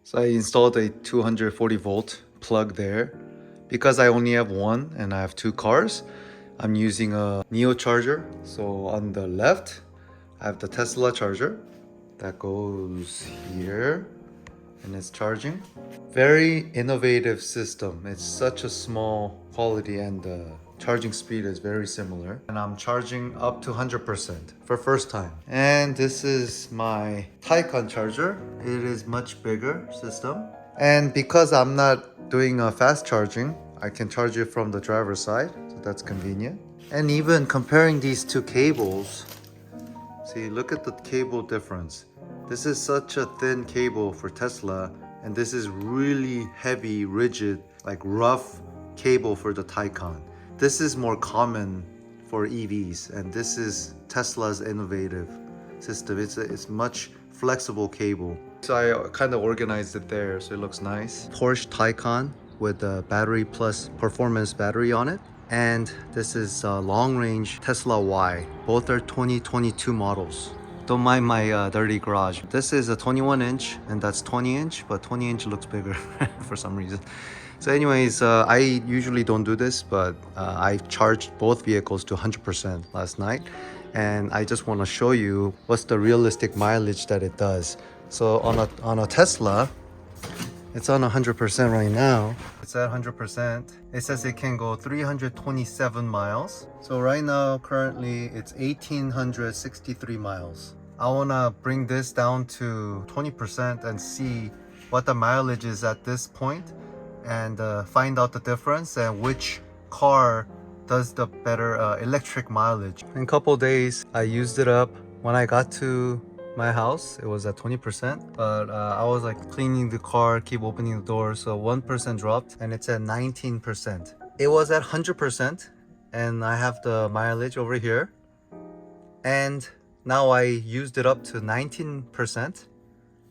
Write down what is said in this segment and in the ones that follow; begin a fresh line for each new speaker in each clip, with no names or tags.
So I installed a 240 volt plug there. Because I only have one and I have two cars, I'm using a Neo charger. So on the left, I have the Tesla charger that goes here and it's charging. Very innovative system. It's such a small quality and the charging speed is very similar. And I'm charging up to 100% for first time. And this is my Taycan charger. It is much bigger system. And because I'm not doing a fast charging, I can charge it from the driver's side. So that's convenient. And even comparing these two cables, see, look at the cable difference. This is such a thin cable for Tesla, and this is really heavy, rigid, like rough cable for the Taycan. This is more common for EVs, and this is Tesla's innovative system. It's much flexible cable. So I kind of organized it there, so it looks nice. Porsche Taycan with the battery plus performance battery on it. And this is a long-range Tesla Y. Both are 2022 models. Don't mind my dirty garage. This is a 21 inch and that's 20 inch, but 20 inch looks bigger for some reason. So anyways, I usually don't do this, but I charged both vehicles to 100% last night. And I just want to show you what's the realistic mileage that it does. So on a Tesla, it's on 100% right now. It's at 100%. It says it can go 327 miles. So right now, currently, it's 1,863 miles. I wanna bring this down to 20% and see what the mileage is at this point and find out the difference and which car does the better electric mileage. In a couple days, I used it up. When I got to my house, it was at 20%, but I was like cleaning the car, keep opening the door, so 1% dropped and it's at 19%. It was at 100% and I have the mileage over here, and now I used it up to 19%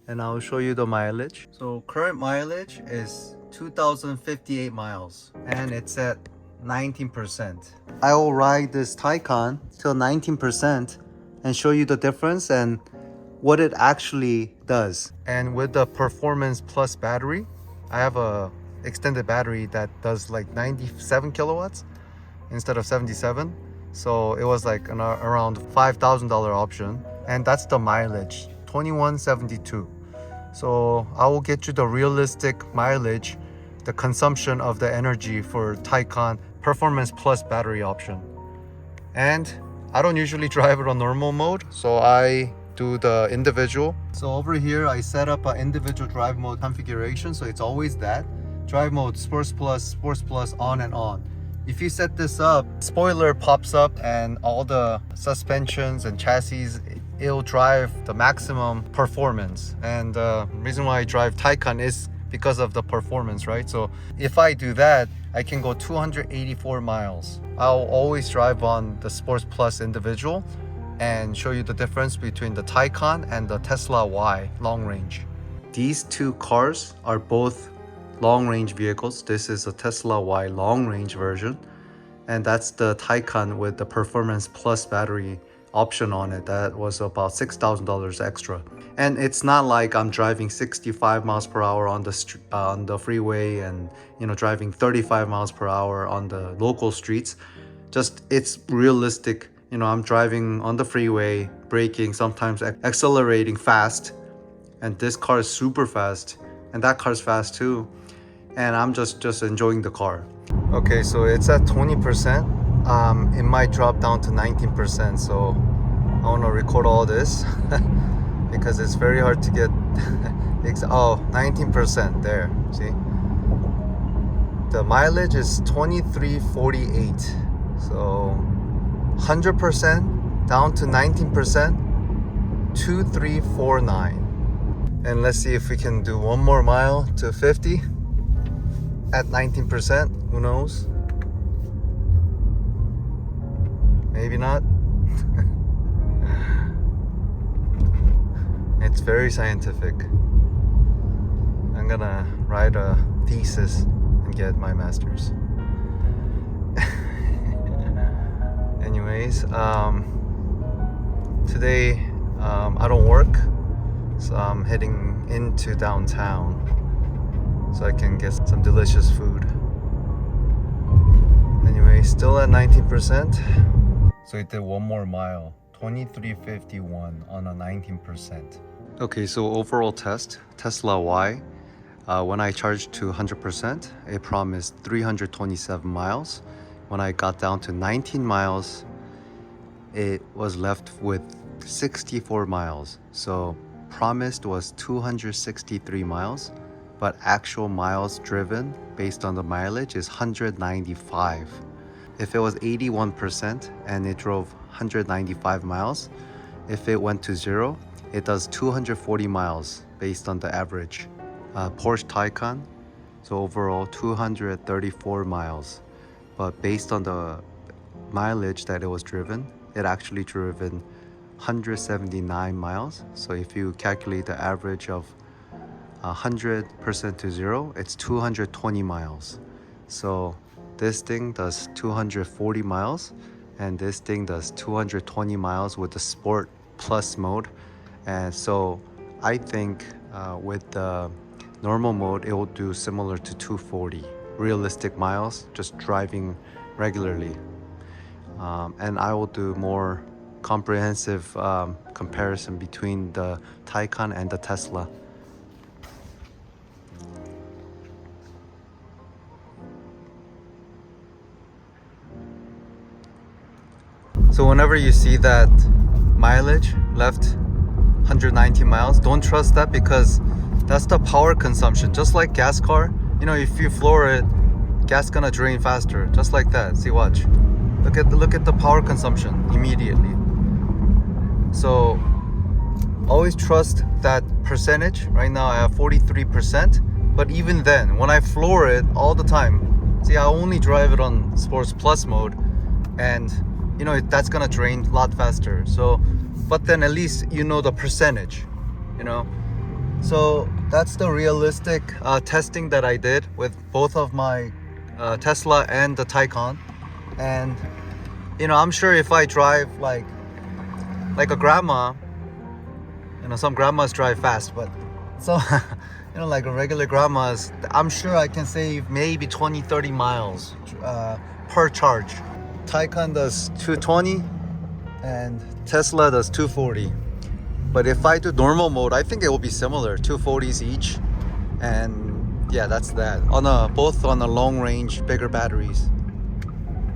and I'll show you the mileage. So current mileage is 2,058 miles and it's at 19%. I will ride this Taycan till 19% and show you the difference and what it actually does. And with the performance plus battery, I have a extended battery that does like 97 kilowatts instead of 77. So it was like around $5,000 option. And that's the mileage, 2172. So I will get you the realistic mileage, the consumption of the energy for Taycan performance plus battery option. And I don't usually drive it on normal mode, so I do the individual. So over here I set up an individual drive mode configuration, so it's always that drive mode, sports plus on and on. If you set this up, spoiler pops up and all the suspensions and chassis, it'll drive the maximum performance. And the reason why I drive Taycan is because of the performance, right? So if I do that, I can go 284 miles. I'll always drive on the sports plus individual and show you the difference between the Taycan and the Tesla Y long range. These two cars are both long range vehicles. This is a Tesla Y long range version, and that's the Taycan with the performance plus battery option on it. That was about $6,000 extra. And it's not like I'm driving 65 miles per hour on the freeway and driving 35 miles per hour on the local streets. Just it's realistic. I'm driving on the freeway, braking, sometimes accelerating fast, and this car is super fast, and that car's fast too, and I'm just enjoying the car. Okay, so it's at 20%. It might drop down to 19%, so I want to record all this because it's very hard to get 19% there, see? The mileage is 2348, so 100% down to 19%, 2349. And let's see if we can do one more mile to 50 at 19%. Who knows? Maybe not. It's very scientific. I'm gonna write a thesis and get my master's. Anyways, today I don't work, So I'm heading into downtown so I can get some delicious food. Anyway, still at 19%. So it did one more mile, 2351 on a 19%. Okay, so overall test, Tesla Y. When I charged to 100%, it promised 327 miles. When I got down to 19 miles, it was left with 64 miles. So promised was 263 miles, but actual miles driven based on the mileage is 195. If it was 81% and it drove 195 miles, if it went to zero, it does 240 miles based on the average. Porsche Taycan, so overall 234 miles. But based on the mileage that it was driven, it actually driven 179 miles. So if you calculate the average of 100% to zero, it's 220 miles. So this thing does 240 miles and this thing does 220 miles with the Sport Plus mode. And so I think with the normal mode, it will do similar to 240 realistic miles, just driving regularly. And I will do more comprehensive comparison between the Taycan and the Tesla. So whenever you see that mileage left 190 miles, don't trust that, because that's the power consumption. Just like gas car, you know, if you floor it, gas gonna drain faster, just like that. See, watch, look at the power consumption immediately. So always trust that percentage. Right now I have 43%, but even then, when I floor it all the time, see, I only drive it on Sports Plus mode, and you know, that's gonna drain a lot faster. So, but then at least you know the percentage, you know. So that's the realistic testing that I did with both of my Tesla and the Taycan. And you know, I'm sure if I drive like a grandma, you know, some grandmas drive fast, but so you know, like a regular grandmas, I'm sure I can save maybe 20-30 miles per charge. Taycan does 220 and Tesla does 240. But if I do normal mode, I think it will be similar, 240s each. And yeah, that's that. Both on a long range, bigger batteries.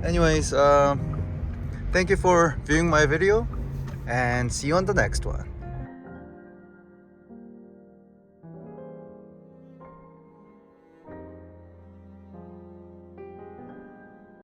Anyways, thank you for viewing my video and see you on the next one.